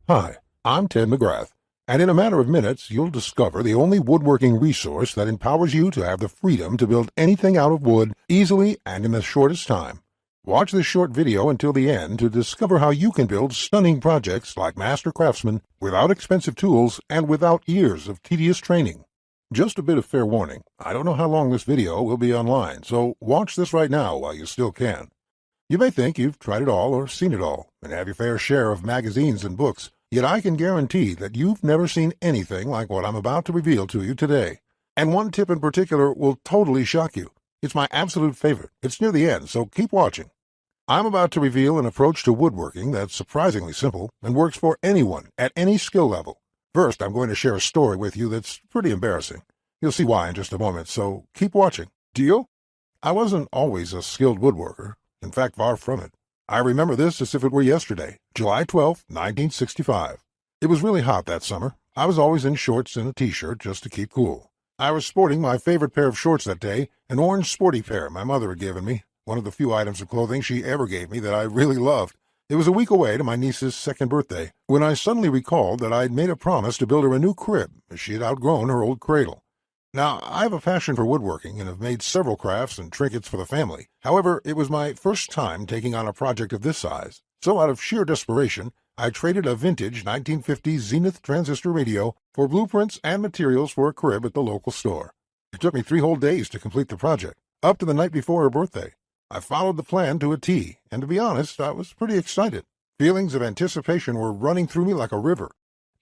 Hi, I'm Ted McGrath, and in a matter of minutes, you'll discover the only woodworking resource that empowers you to have the freedom to build anything out of wood easily and in the shortest time. Watch this short video until the end to discover how you can build stunning projects like master craftsmen without expensive tools and without years of tedious training. Just a bit of fair warning, I don't know how long this video will be online, so watch this right now while you still can. You may think you've tried it all or seen it all, and have your fair share of magazines and books, yet I can guarantee that you've never seen anything like what I'm about to reveal to you today. And one tip in particular will totally shock you. It's my absolute favorite. It's near the end, so keep watching. I'm about to reveal an approach to woodworking that's surprisingly simple and works for anyone at any skill level. First, I'm going to share a story with you that's pretty embarrassing. You'll see why in just a moment, so keep watching. Deal? I wasn't always a skilled woodworker. In fact, far from it. I remember this as if it were yesterday, July 12, 1965. It was really hot that summer. I was always in shorts and a t-shirt just to keep cool. I was sporting my favorite pair of shorts that day, an orange sporty pair my mother had given me, one of the few items of clothing she ever gave me that I really loved. It was a week away to my niece's second birthday, when I suddenly recalled that I'd made a promise to build her a new crib, as she had outgrown her old cradle. Now, I have a passion for woodworking and have made several crafts and trinkets for the family. However, it was my first time taking on a project of this size, so out of sheer desperation, I traded a vintage 1950 Zenith transistor radio for blueprints and materials for a crib at the local store. It took me 3 whole days to complete the project, up to the night before her birthday. I followed the plan to a T, and to be honest, I was pretty excited. Feelings of anticipation were running through me like a river.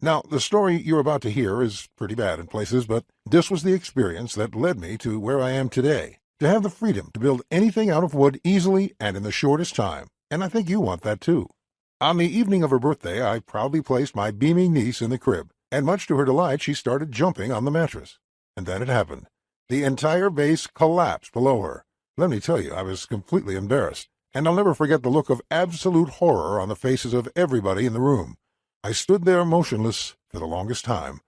Now, the story you're about to hear is pretty bad in places, but this was the experience that led me to where I am today, to have the freedom to build anything out of wood easily and in the shortest time, and I think you want that too. On the evening of her birthday, I proudly placed my beaming niece in the crib, and much to her delight, she started jumping on the mattress. And then it happened. The entire base collapsed below her. Let me tell you, I was completely embarrassed, and I'll never forget the look of absolute horror on the faces of everybody in the room. I stood there motionless for the longest time.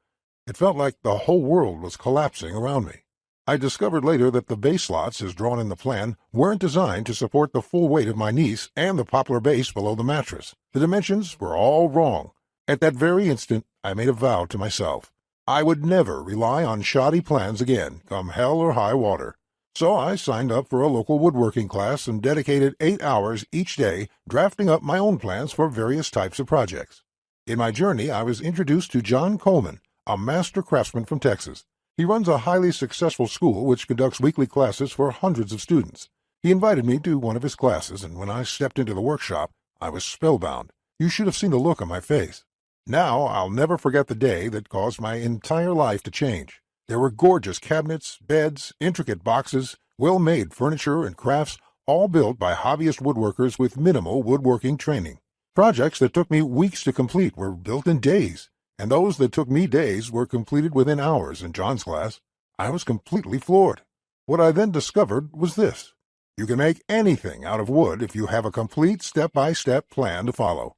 It felt like the whole world was collapsing around me. I discovered later that the base slots, as drawn in the plan, weren't designed to support the full weight of my niece and the poplar base below the mattress. The dimensions were all wrong. At that very instant, I made a vow to myself. I would never rely on shoddy plans again, come hell or high water. So I signed up for a local woodworking class and dedicated 8 hours each day drafting up my own plans for various types of projects. In my journey, I was introduced to John Coleman, a master craftsman from Texas. He runs a highly successful school which conducts weekly classes for hundreds of students. He invited me to one of his classes, and when I stepped into the workshop, I was spellbound. You should have seen the look on my face. Now I'll never forget the day that caused my entire life to change. There were gorgeous cabinets, beds, intricate boxes, well-made furniture and crafts, all built by hobbyist woodworkers with minimal woodworking training. Projects that took me weeks to complete were built in days, and those that took me days were completed within hours in John's class. I was completely floored. What I then discovered was this. You can make anything out of wood if you have a complete step-by-step plan to follow.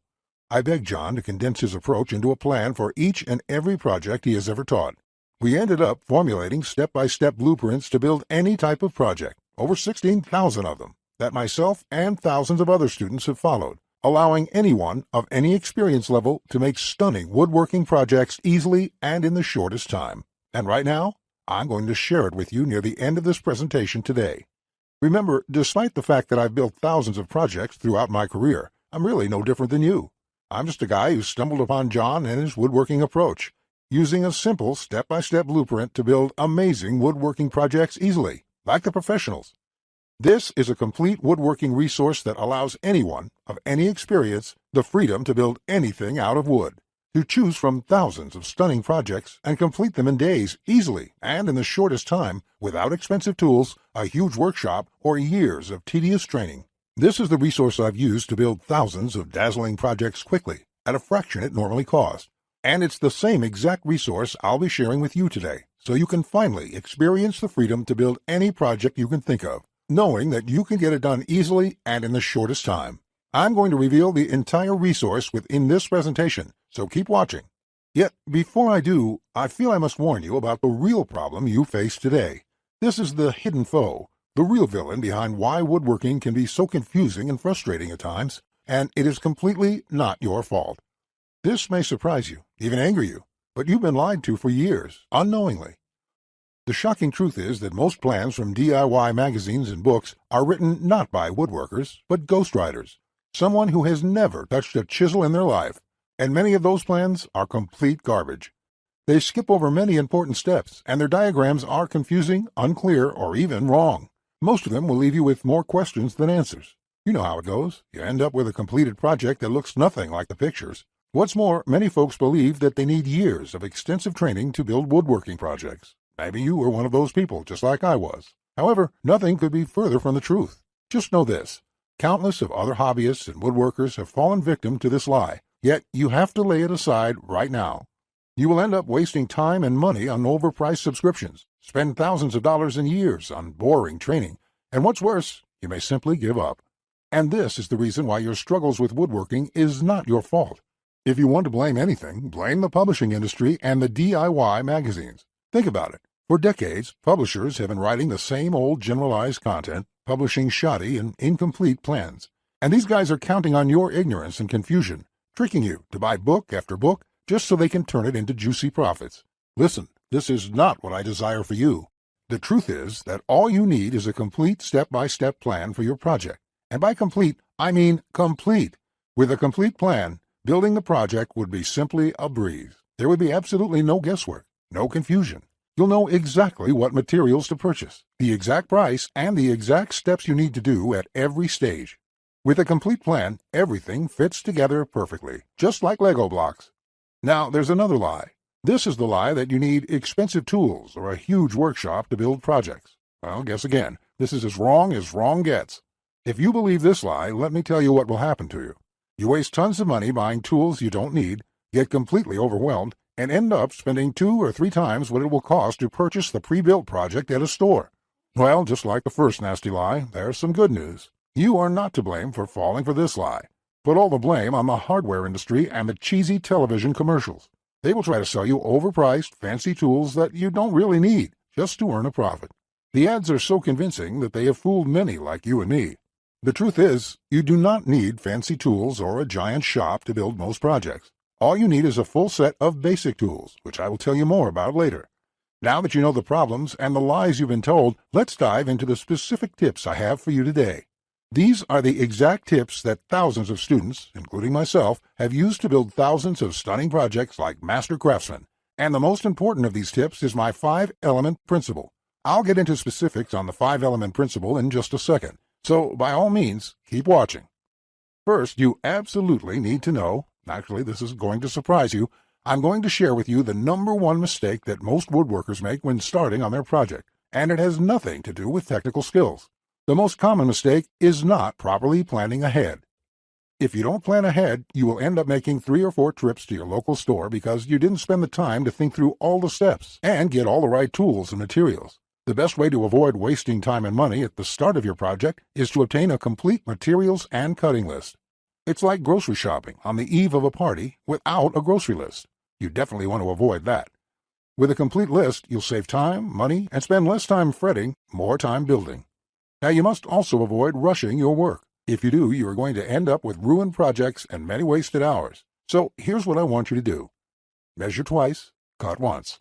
I begged John to condense his approach into a plan for each and every project he has ever taught. We ended up formulating step-by-step blueprints to build any type of project, over 16,000 of them, that myself and thousands of other students have followed, allowing anyone of any experience level to make stunning woodworking projects easily and in the shortest time. And right now, I'm going to share it with you near the end of this presentation today. Remember, despite the fact that I've built thousands of projects throughout my career, I'm really no different than you. I'm just a guy who stumbled upon John and his woodworking approach, using a simple step-by-step blueprint to build amazing woodworking projects easily, like the professionals. This is a complete woodworking resource that allows anyone of any experience the freedom to build anything out of wood, to choose from thousands of stunning projects and complete them in days easily and in the shortest time without expensive tools, a huge workshop, or years of tedious training. This is the resource I've used to build thousands of dazzling projects quickly at a fraction it normally costs. And it's the same exact resource I'll be sharing with you today, so you can finally experience the freedom to build any project you can think of, knowing that you can get it done easily and in the shortest time. I'm going to reveal the entire resource within this presentation, so keep watching. Yet, before I do, I feel I must warn you about the real problem you face today. This is the hidden foe, the real villain behind why woodworking can be so confusing and frustrating at times, and it is completely not your fault. This may surprise you, even anger you, but you've been lied to for years, unknowingly. The shocking truth is that most plans from DIY magazines and books are written not by woodworkers, but ghostwriters, someone who has never touched a chisel in their life, and many of those plans are complete garbage. They skip over many important steps, and their diagrams are confusing, unclear, or even wrong. Most of them will leave you with more questions than answers. You know how it goes. You end up with a completed project that looks nothing like the pictures. What's more, many folks believe that they need years of extensive training to build woodworking projects. Maybe you were one of those people, just like I was. However, nothing could be further from the truth. Just know this. Countless of other hobbyists and woodworkers have fallen victim to this lie, yet you have to lay it aside right now. You will end up wasting time and money on overpriced subscriptions, spend thousands of dollars and years on boring training, and what's worse, you may simply give up. And this is the reason why your struggles with woodworking is not your fault. If you want to blame anything, blame the publishing industry and the DIY magazines. Think about it. For decades, publishers have been writing the same old generalized content, publishing shoddy and incomplete plans. And these guys are counting on your ignorance and confusion, tricking you to buy book after book just so they can turn it into juicy profits. Listen, this is not what I desire for you. The truth is that all you need is a complete step-by-step plan for your project. And by complete, I mean complete. With a complete plan, building the project would be simply a breeze. There would be absolutely no guesswork, no confusion. You'll know exactly what materials to purchase, the exact price, and the exact steps you need to do at every stage. With a complete plan, everything fits together perfectly, just like Lego blocks. Now, there's another lie. This is the lie that you need expensive tools or a huge workshop to build projects. Well, guess again. This is as wrong gets. If you believe this lie, let me tell you what will happen to you. You waste tons of money buying tools you don't need, get completely overwhelmed, and end up spending 2 or 3 times what it will cost to purchase the pre-built project at a store. Well, just like the first nasty lie, there's some good news. You are not to blame for falling for this lie. Put all the blame on the hardware industry and the cheesy television commercials. They will try to sell you overpriced, fancy tools that you don't really need, just to earn a profit. The ads are so convincing that they have fooled many like you and me. The truth is, you do not need fancy tools or a giant shop to build most projects. All you need is a full set of basic tools, which I will tell you more about later. Now that you know the problems and the lies you've been told, let's dive into the specific tips I have for you today. These are the exact tips that thousands of students, including myself, have used to build thousands of stunning projects like master craftsmen. And the most important of these tips is my 5-element principle. I'll get into specifics on the 5-element principle in just a second, so by all means, keep watching. First, you absolutely need to know, actually this is going to surprise you, I'm going to share with you the #1 mistake that most woodworkers make when starting on their project, and it has nothing to do with technical skills. The most common mistake is not properly planning ahead. If you don't plan ahead, you will end up making 3 or 4 trips to your local store because you didn't spend the time to think through all the steps and get all the right tools and materials. The best way to avoid wasting time and money at the start of your project is to obtain a complete materials and cutting list. It's like grocery shopping on the eve of a party without a grocery list. You definitely want to avoid that. With a complete list, you'll save time, money, and spend less time fretting, more time building. Now, you must also avoid rushing your work. If you do, you are going to end up with ruined projects and many wasted hours. So here's what I want you to do. Measure twice, cut once.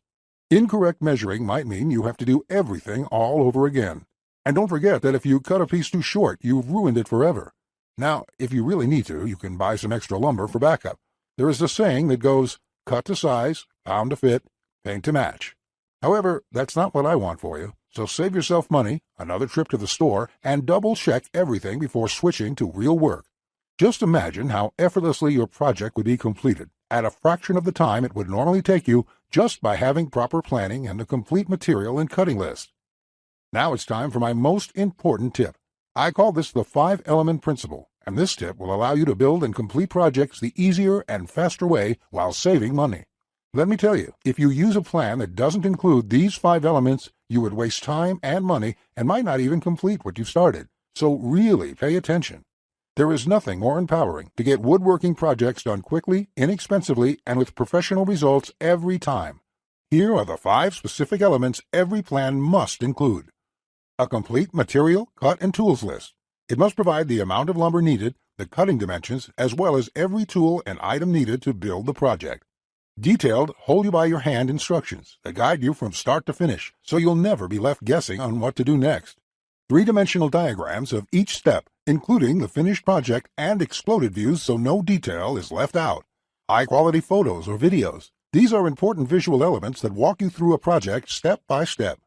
Incorrect measuring might mean you have to do everything all over again. And don't forget that if you cut a piece too short, you've ruined it forever. Now, if you really need to, you can buy some extra lumber for backup. There is a saying that goes, cut to size, pound to fit, paint to match. However, that's not what I want for you. So save yourself money, another trip to the store, and double-check everything before switching to real work. Just imagine how effortlessly your project would be completed at a fraction of the time it would normally take you just by having proper planning and a complete material and cutting list. Now it's time for my most important tip. I call this the 5-element principle, and this tip will allow you to build and complete projects the easier and faster way while saving money. Let me tell you, if you use a plan that doesn't include these 5 elements, you would waste time and money and might not even complete what you started. So really pay attention. There is nothing more empowering to get woodworking projects done quickly, inexpensively, and with professional results every time. Here are the 5 specific elements every plan must include. A complete material, cut, and tools list. It must provide the amount of lumber needed, the cutting dimensions, as well as every tool and item needed to build the project. Detailed, hold-you-by-your-hand instructions that guide you from start to finish, so you'll never be left guessing on what to do next. Three-dimensional diagrams of each step, including the finished project and exploded views so no detail is left out. High-quality photos or videos. These are important visual elements that walk you through a project step by step.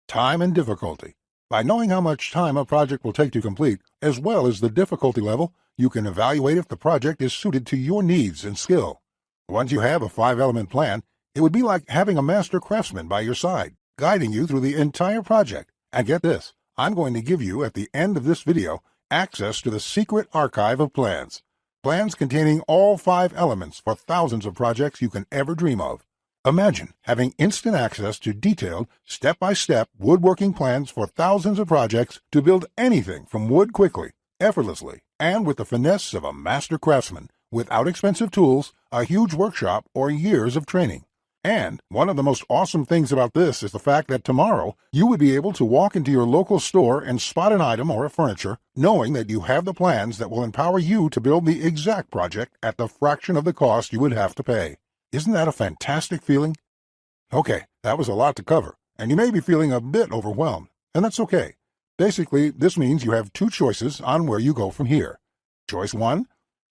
Time and difficulty. By knowing how much time a project will take to complete, as well as the difficulty level, you can evaluate if the project is suited to your needs and skill. Once you have a 5-element plan, it would be like having a master craftsman by your side, guiding you through the entire project. And get this, I'm going to give you, at the end of this video, access to the secret archive of plans. Plans containing all 5 elements for thousands of projects you can ever dream of. Imagine having instant access to detailed, step-by-step woodworking plans for thousands of projects to build anything from wood quickly, effortlessly, and with the finesse of a master craftsman, without expensive tools, a huge workshop, or years of training. And one of the most awesome things about this is the fact that tomorrow you would be able to walk into your local store and spot an item or a furniture, knowing that you have the plans that will empower you to build the exact project at the fraction of the cost you would have to pay. Isn't that a fantastic feeling? Okay, that was a lot to cover, and you may be feeling a bit overwhelmed, and that's okay. Basically, this means you have 2 choices on where you go from here. Choice 1,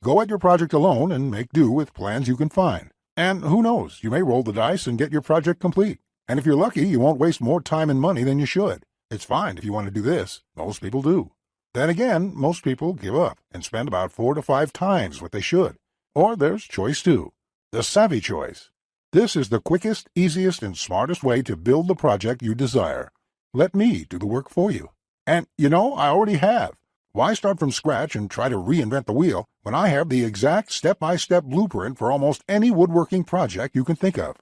go at your project alone and make do with plans you can find. And who knows, you may roll the dice and get your project complete. And if you're lucky, you won't waste more time and money than you should. It's fine if you want to do this. Most people do. Then again, most people give up and spend about 4 to 5 times what they should. Or there's choice 2, the savvy choice. This is the quickest, easiest, and smartest way to build the project you desire. Let me do the work for you. And, I already have. Why start from scratch and try to reinvent the wheel when I have the exact step-by-step blueprint for almost any woodworking project you can think of?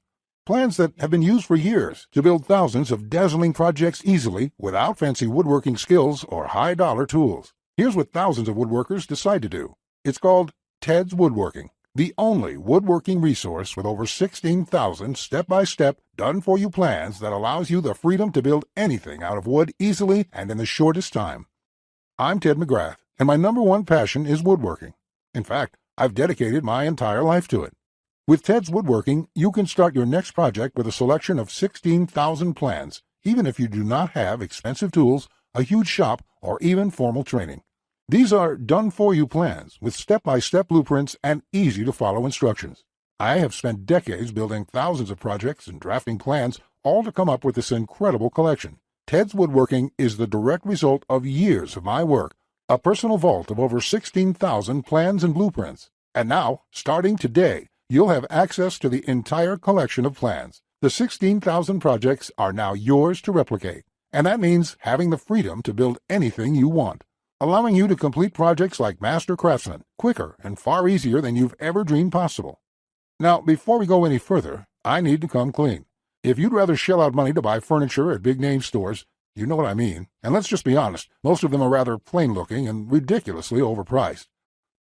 Plans that have been used for years to build thousands of dazzling projects easily without fancy woodworking skills or high-dollar tools. Here's what thousands of woodworkers decide to do. It's called Ted's Woodworking, the only woodworking resource with over 16,000 step-by-step, done-for-you plans that allows you the freedom to build anything out of wood easily and in the shortest time. I'm Ted McGrath, and my #1 passion is woodworking. In fact, I've dedicated my entire life to it. With Ted's Woodworking, you can start your next project with a selection of 16,000 plans, even if you do not have expensive tools, a huge shop, or even formal training. These are done-for-you plans with step-by-step blueprints and easy-to-follow instructions. I have spent decades building thousands of projects and drafting plans, all to come up with this incredible collection. Ted's Woodworking is the direct result of years of my work, a personal vault of over 16,000 plans and blueprints. And now, starting today, you'll have access to the entire collection of plans. The 16,000 projects are now yours to replicate, and that means having the freedom to build anything you want, allowing you to complete projects like master craftsmen quicker and far easier than you've ever dreamed possible. Now, before we go any further, I need to come clean. If you'd rather shell out money to buy furniture at big-name stores, you know what I mean, and let's just be honest, most of them are rather plain-looking and ridiculously overpriced,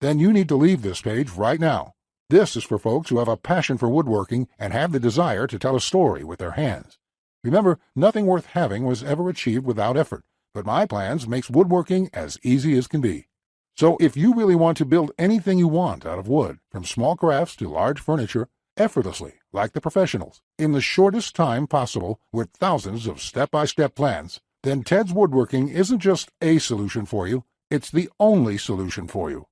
then you need to leave this page right now. This is for folks who have a passion for woodworking and have the desire to tell a story with their hands. Remember, nothing worth having was ever achieved without effort, but my plans makes woodworking as easy as can be. So if you really want to build anything you want out of wood, from small crafts to large furniture, effortlessly, like the professionals, in the shortest time possible with thousands of step-by-step plans, then Ted's Woodworking isn't just a solution for you, it's the only solution for you.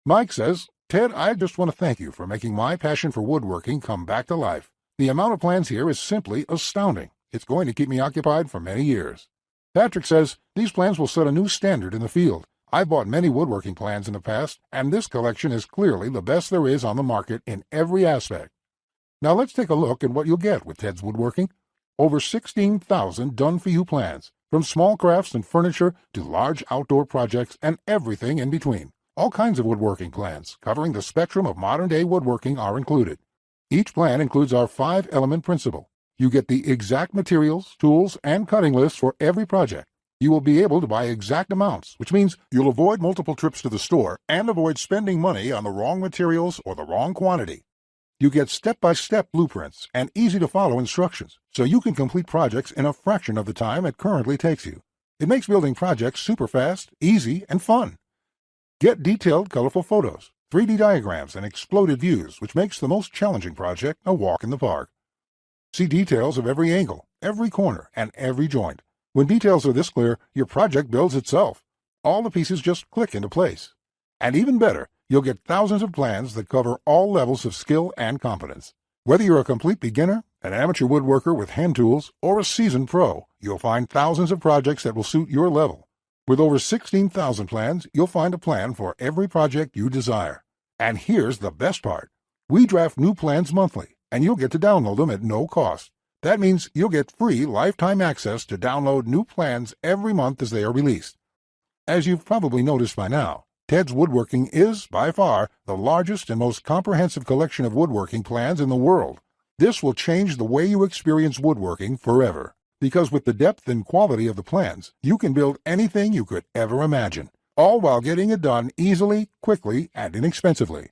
Mike says, Ted, I just want to thank you for making my passion for woodworking come back to life. The amount of plans here is simply astounding. It's going to keep me occupied for many years. Patrick says, these plans will set a new standard in the field. I've bought many woodworking plans in the past, and this collection is clearly the best there is on the market in every aspect. Now let's take a look at what you'll get with Ted's Woodworking. Over 16,000 done-for-you plans, from small crafts and furniture to large outdoor projects and everything in between. All kinds of woodworking plans, covering the spectrum of modern-day woodworking, are included. Each plan includes our 5-element principle. You get the exact materials, tools, and cutting lists for every project. You will be able to buy exact amounts, which means you'll avoid multiple trips to the store and avoid spending money on the wrong materials or the wrong quantity. You get step-by-step blueprints and easy-to-follow instructions, so you can complete projects in a fraction of the time it currently takes you. It makes building projects super fast, easy, and fun. Get detailed, colorful photos, 3D diagrams, and exploded views, which makes the most challenging project a walk in the park. See details of every angle, every corner, and every joint. When details are this clear, your project builds itself. All the pieces just click into place. And even better, you'll get thousands of plans that cover all levels of skill and competence. Whether you're a complete beginner, an amateur woodworker with hand tools, or a seasoned pro, you'll find thousands of projects that will suit your level. With over 16,000 plans, you'll find a plan for every project you desire. And here's the best part. We draft new plans monthly, and you'll get to download them at no cost. That means you'll get free lifetime access to download new plans every month as they are released. As you've probably noticed by now, Ted's Woodworking is, by far, the largest and most comprehensive collection of woodworking plans in the world. This will change the way you experience woodworking forever, because with the depth and quality of the plans, you can build anything you could ever imagine, all while getting it done easily, quickly, and inexpensively.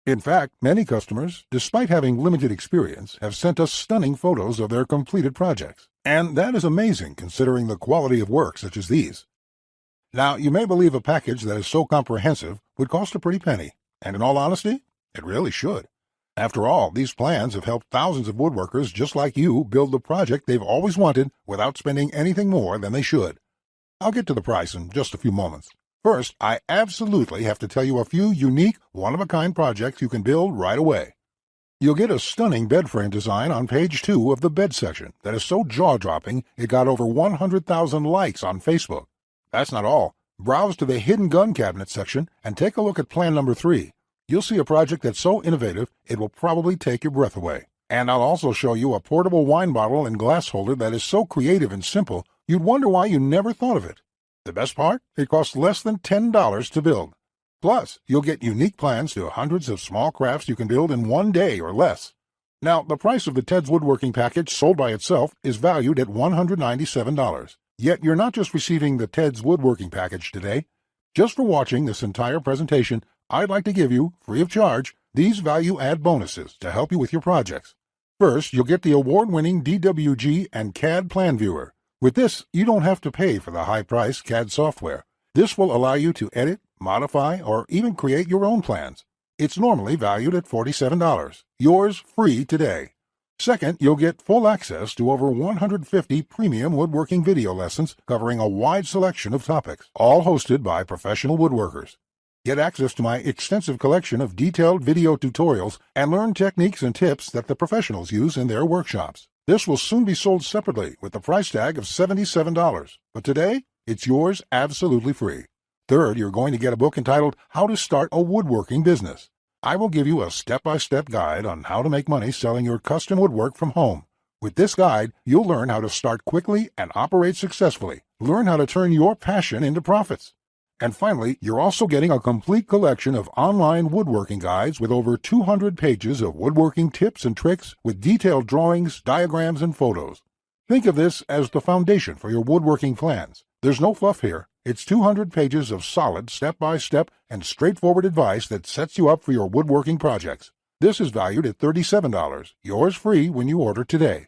In fact, many customers, despite having limited experience, have sent us stunning photos of their completed projects. And that is amazing considering the quality of work such as these. Now, you may believe a package that is so comprehensive would cost a pretty penny, and in all honesty, it really should. After all, these plans have helped thousands of woodworkers just like you build the project they've always wanted without spending anything more than they should. I'll get to the price in just a few moments. First, I absolutely have to tell you a few unique, one-of-a-kind projects you can build right away. You'll get a stunning bed frame design on page 2 of the bed section that is so jaw-dropping it got over 100,000 likes on Facebook. That's not all. Browse to the hidden gun cabinet section and take a look at plan number 3. You'll see a project that's so innovative it will probably take your breath away. And I'll also show you a portable wine bottle and glass holder that is so creative and simple you'd wonder why you never thought of it. The best part? It costs less than $10 to build. Plus, you'll get unique plans to hundreds of small crafts you can build in one day or less. Now, the price of the Ted's Woodworking package sold by itself is valued at $197. Yet you're not just receiving the Ted's Woodworking package today. Just for watching this entire presentation, I'd like to give you, free of charge, these value-add bonuses to help you with your projects. First, you'll get the award-winning DWG and CAD Plan Viewer. With this, you don't have to pay for the high-priced CAD software. This will allow you to edit, modify, or even create your own plans. It's normally valued at $47. Yours free today. Second, you'll get full access to over 150 premium woodworking video lessons covering a wide selection of topics, all hosted by professional woodworkers. Get access to my extensive collection of detailed video tutorials and learn techniques and tips that the professionals use in their workshops. This will soon be sold separately with the price tag of $77, but today, it's yours absolutely free. Third, you're going to get a book entitled How to Start a Woodworking Business. I will give you a step-by-step guide on how to make money selling your custom woodwork from home. With this guide, you'll learn how to start quickly and operate successfully. Learn how to turn your passion into profits. And finally, you're also getting a complete collection of online woodworking guides with over 200 pages of woodworking tips and tricks with detailed drawings, diagrams, and photos. Think of this as the foundation for your woodworking plans. There's no fluff here. It's 200 pages of solid step-by-step and straightforward advice that sets you up for your woodworking projects. This is valued at $37, yours free when you order today.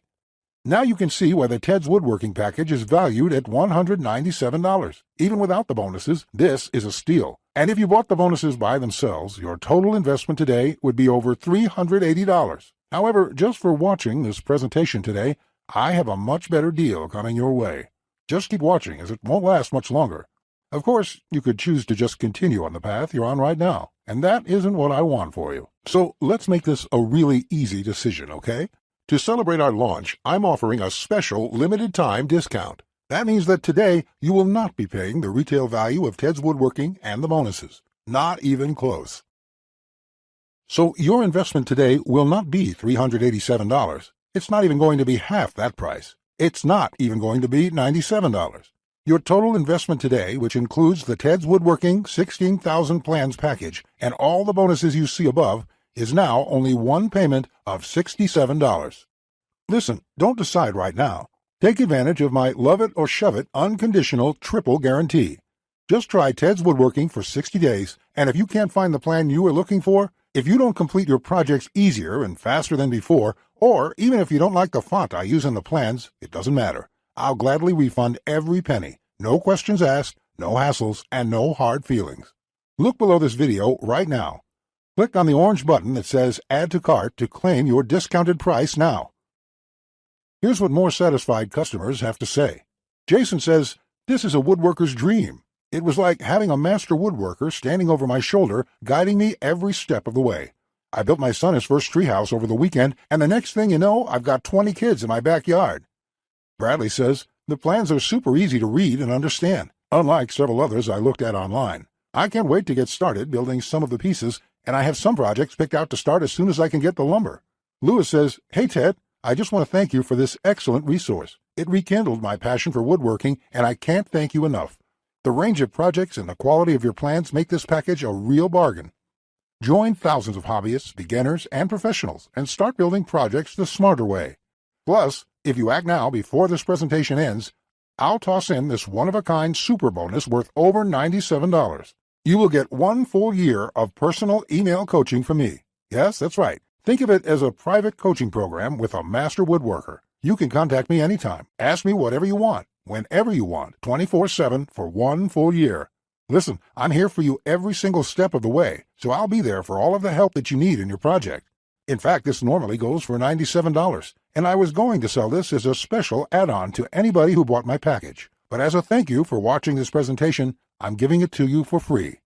Now you can see why the Ted's Woodworking package is valued at $197. Even without the bonuses, this is a steal. And if you bought the bonuses by themselves, your total investment today would be over $380. However, just for watching this presentation today, I have a much better deal coming your way. Just keep watching, as it won't last much longer. Of course, you could choose to just continue on the path you're on right now, and that isn't what I want for you. So let's make this a really easy decision, okay? To celebrate our launch, I'm offering a special limited-time discount. That means that today you will not be paying the retail value of Ted's Woodworking and the bonuses. Not even close. So your investment today will not be $387. It's not even going to be half that price. It's not even going to be $97. Your total investment today, which includes the Ted's Woodworking 16,000 Plans package and all the bonuses you see above, is now only one payment of $67. Listen, don't decide right now. Take advantage of my love it or shove it unconditional triple guarantee. Just try Ted's Woodworking for 60 days, and if you can't find the plan you are looking for, if you don't complete your projects easier and faster than before, or even if you don't like the font I use in the plans, it doesn't matter. I'll gladly refund every penny. No questions asked, no hassles, and no hard feelings. Look below this video right now. Click on the orange button that says Add to Cart to claim your discounted price now. Here's what more satisfied customers have to say. Jason says, "This is a woodworker's dream. It was like having a master woodworker standing over my shoulder, guiding me every step of the way. I built my son his first treehouse over the weekend, and the next thing you know, I've got 20 kids in my backyard." Bradley says, "The plans are super easy to read and understand, unlike several others I looked at online. I can't wait to get started building some of the pieces, and I have some projects picked out to start as soon as I can get the lumber." Lewis says, "Hey Ted, I just want to thank you for this excellent resource. It rekindled my passion for woodworking, and I can't thank you enough. The range of projects and the quality of your plans make this package a real bargain." Join thousands of hobbyists, beginners, and professionals and start building projects the smarter way. Plus, if you act now before this presentation ends, I'll toss in this one-of-a-kind super bonus worth over $97. You will get 1 full year of personal email coaching from me. Yes, that's right. Think of it as a private coaching program with a master woodworker. You can contact me anytime. Ask me whatever you want, whenever you want, 24/7 for 1 full year. Listen, I'm here for you every single step of the way, so I'll be there for all of the help that you need in your project. In fact, this normally goes for $97, and I was going to sell this as a special add-on to anybody who bought my package. But as a thank you for watching this presentation, I'm giving it to you for free.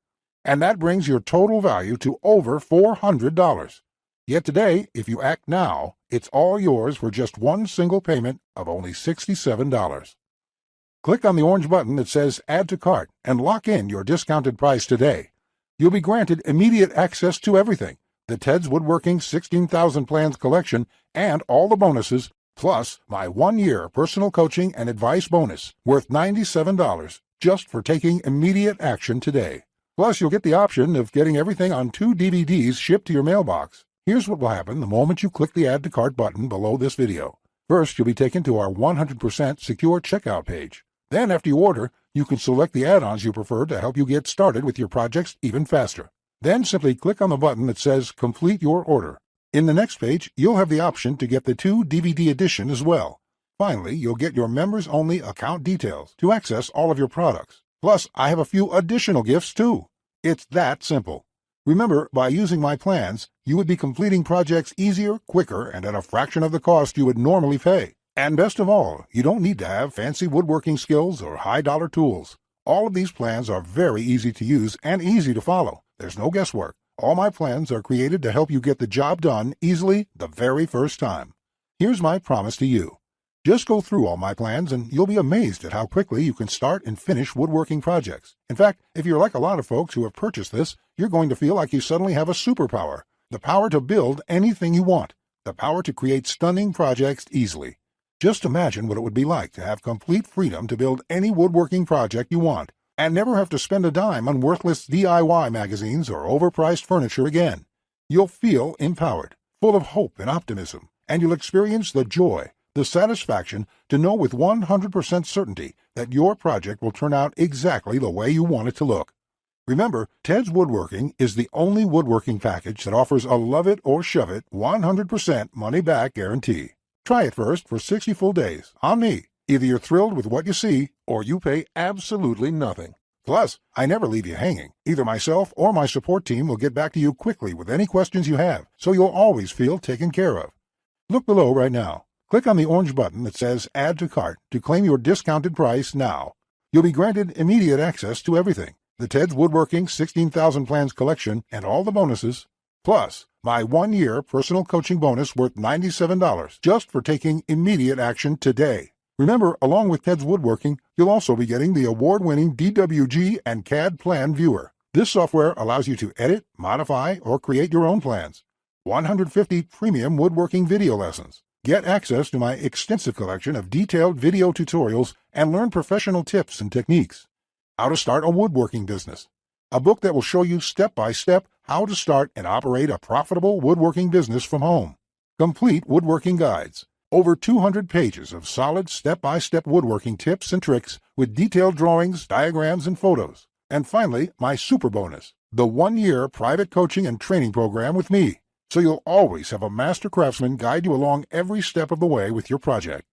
And that brings your total value to over $400. Yet today, if you act now, it's all yours for just one single payment of only $67. Click on the orange button that says Add to Cart and lock in your discounted price today. You'll be granted immediate access to everything, the Ted's Woodworking 16,000 Plans collection and all the bonuses, plus my 1-year personal coaching and advice bonus worth $97 just for taking immediate action today. Plus, you'll get the option of getting everything on 2 DVDs shipped to your mailbox. Here's what will happen the moment you click the Add to Cart button below this video. First, you'll be taken to our 100% secure checkout page. Then, after you order, you can select the add-ons you prefer to help you get started with your projects even faster. Then simply click on the button that says Complete Your Order. In the next page, you'll have the option to get the 2 DVD edition as well. Finally, you'll get your members-only account details to access all of your products. Plus, I have a few additional gifts too. It's that simple. Remember, by using my plans, you would be completing projects easier, quicker, and at a fraction of the cost you would normally pay. And best of all, you don't need to have fancy woodworking skills or high-dollar tools. All of these plans are very easy to use and easy to follow. There's no guesswork. All my plans are created to help you get the job done easily the very first time. Here's my promise to you. Just go through all my plans and you'll be amazed at how quickly you can start and finish woodworking projects. In fact, if you're like a lot of folks who have purchased this, you're going to feel like you suddenly have a superpower. The power to build anything you want. The power to create stunning projects easily. Just imagine what it would be like to have complete freedom to build any woodworking project you want and never have to spend a dime on worthless DIY magazines or overpriced furniture again. You'll feel empowered, full of hope and optimism, and you'll experience the joy, the satisfaction to know with 100% certainty that your project will turn out exactly the way you want it to look. Remember, Ted's Woodworking is the only woodworking package that offers a love it or shove it 100% money-back guarantee. Try it first for 60 full days on me. Either you're thrilled with what you see or you pay absolutely nothing. Plus, I never leave you hanging. Either myself or my support team will get back to you quickly with any questions you have, so you'll always feel taken care of. Look below right now. Click on the orange button that says Add to Cart to claim your discounted price now. You'll be granted immediate access to everything, the Ted's Woodworking 16,000 Plans collection and all the bonuses, plus my 1-year personal coaching bonus worth $97 just for taking immediate action today. Remember, along with Ted's Woodworking, you'll also be getting the award-winning DWG and CAD Plan Viewer. This software allows you to edit, modify, or create your own plans. 150 premium woodworking video lessons. Get access to my extensive collection of detailed video tutorials and learn professional tips and techniques. How to start a woodworking business. A book that will show you step-by-step how to start and operate a profitable woodworking business from home. Complete woodworking guides. Over 200 pages of solid step-by-step woodworking tips and tricks with detailed drawings, diagrams, and photos. And finally, my super bonus, the 1-year private coaching and training program with me. So you'll always have a master craftsman guide you along every step of the way with your project.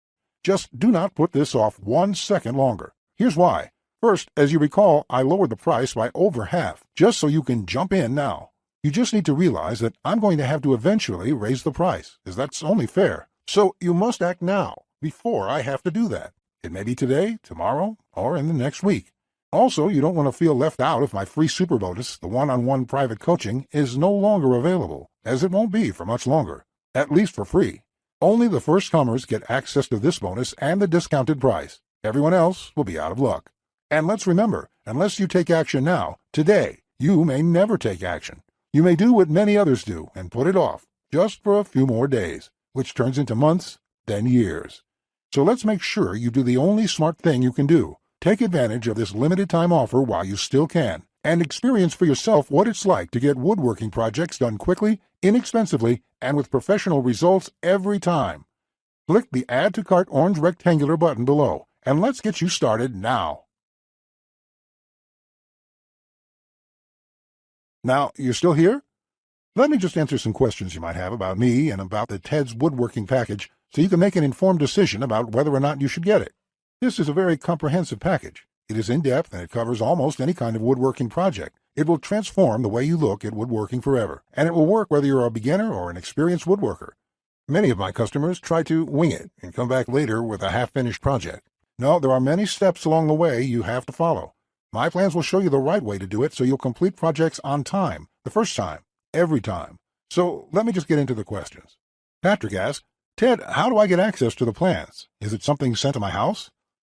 Just do not put this off 1 second longer. Here's why. First, as you recall, I lowered the price by over half, just so you can jump in now. You just need to realize that I'm going to have to eventually raise the price, as that's only fair. So you must act now, before I have to do that. It may be today, tomorrow, or in the next week. Also, you don't want to feel left out if my free super bonus, the one-on-one private coaching, is no longer available, as it won't be for much longer, at least for free. Only the first comers get access to this bonus and the discounted price. Everyone else will be out of luck. And let's remember, unless you take action now, today, you may never take action. You may do what many others do and put it off, just for a few more days, which turns into months, then years. So let's make sure you do the only smart thing you can do. Take advantage of this limited time offer while you still can, and experience for yourself what it's like to get woodworking projects done quickly, inexpensively, and with professional results every time. Click the Add to Cart orange rectangular button below, and let's get you started now. Now, you're still here? Let me just answer some questions you might have about me and about the Ted's Woodworking package so you can make an informed decision about whether or not you should get it. This is a very comprehensive package. It is in-depth and it covers almost any kind of woodworking project. It will transform the way you look at woodworking forever, and it will work whether you're a beginner or an experienced woodworker. Many of my customers try to wing it and come back later with a half-finished project. No, there are many steps along the way you have to follow. My plans will show you the right way to do it so you'll complete projects on time, the first time, every time. So let me just get into the questions. Patrick asks, Ted, how do I get access to the plans? Is it something sent to my house?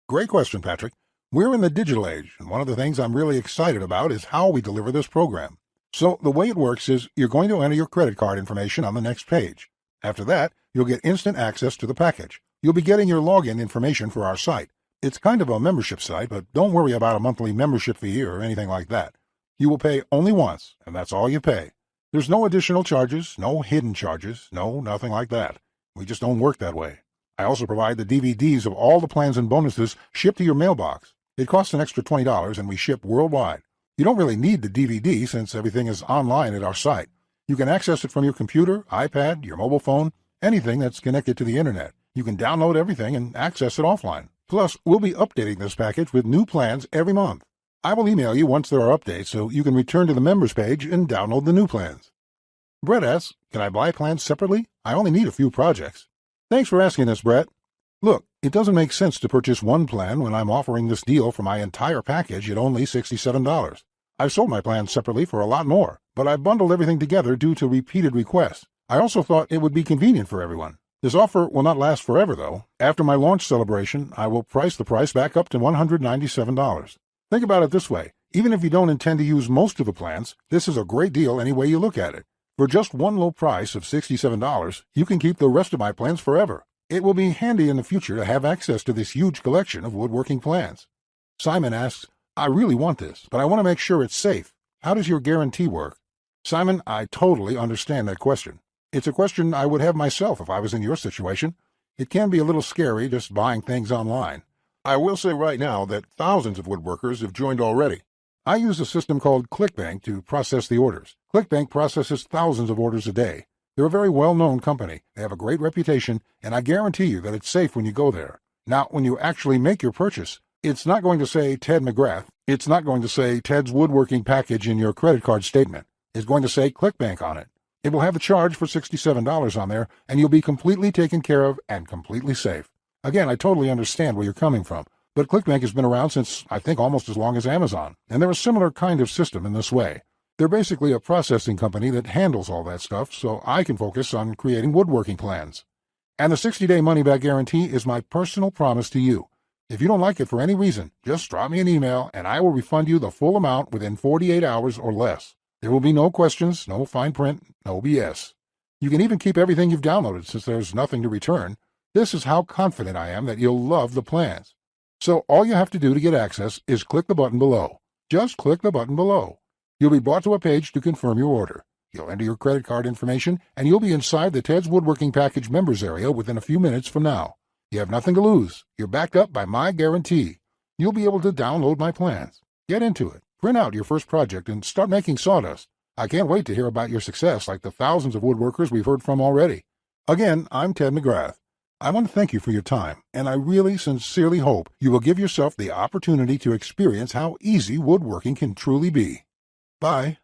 Great question, Patrick. We're in the digital age, and one of the things I'm really excited about is how we deliver this program. So the way it works is you're going to enter your credit card information on the next page. After that, you'll get instant access to the package. You'll be getting your login information for our site. It's kind of a membership site, but don't worry about a monthly membership fee or anything like that. You will pay only once, and that's all you pay. There's no additional charges, no hidden charges, no nothing like that. We just don't work that way. I also provide the DVDs of all the plans and bonuses shipped to your mailbox. It costs an extra $20, and we ship worldwide. You don't really need the DVD since everything is online at our site. You can access it from your computer, iPad, your mobile phone, anything that's connected to the internet. You can download everything and access it offline. Plus, we'll be updating this package with new plans every month. I will email you once there are updates so you can return to the members page and download the new plans. Brett asks, can I buy plans separately? I only need a few projects. Thanks for asking this, Brett. Look, it doesn't make sense to purchase one plan when I'm offering this deal for my entire package at only $67. I've sold my plans separately for a lot more, but I bundled everything together due to repeated requests. I also thought it would be convenient for everyone. This offer will not last forever, though. After my launch celebration, I will price the price back up to $197. Think about it this way. Even if you don't intend to use most of the plans, this is a great deal any way you look at it. For just one low price of $67, you can keep the rest of my plans forever. It will be handy in the future to have access to this huge collection of woodworking plans. Simon asks, I really want this, but I want to make sure it's safe. How does your guarantee work? Simon, I totally understand that question. It's a question I would have myself if I was in your situation. It can be a little scary just buying things online. I will say right now that thousands of woodworkers have joined already. I use a system called ClickBank to process the orders. ClickBank processes thousands of orders a day. They're a very well-known company. They have a great reputation, and I guarantee you that it's safe when you go there. Now, when you actually make your purchase, it's not going to say Ted McGrath. It's not going to say Ted's Woodworking Package in your credit card statement. It's going to say ClickBank on it. It will have the charge for $67 on there, and you'll be completely taken care of and completely safe. Again, I totally understand where you're coming from. But ClickBank has been around since, I think, almost as long as Amazon, and they're a similar kind of system in this way. They're basically a processing company that handles all that stuff, so I can focus on creating woodworking plans. And the 60-day money-back guarantee is my personal promise to you. If you don't like it for any reason, just drop me an email, and I will refund you the full amount within 48 hours or less. There will be no questions, no fine print, no BS. You can even keep everything you've downloaded since there's nothing to return. This is how confident I am that you'll love the plans. So all you have to do to get access is click the button below. Just click the button below. You'll be brought to a page to confirm your order. You'll enter your credit card information, and you'll be inside the Ted's Woodworking Package members area within a few minutes from now. You have nothing to lose. You're backed up by my guarantee. You'll be able to download my plans. Get into it. Print out your first project and start making sawdust. I can't wait to hear about your success like the thousands of woodworkers we've heard from already. Again, I'm Ted McGrath. I want to thank you for your time, and I really sincerely hope you will give yourself the opportunity to experience how easy woodworking can truly be. Bye.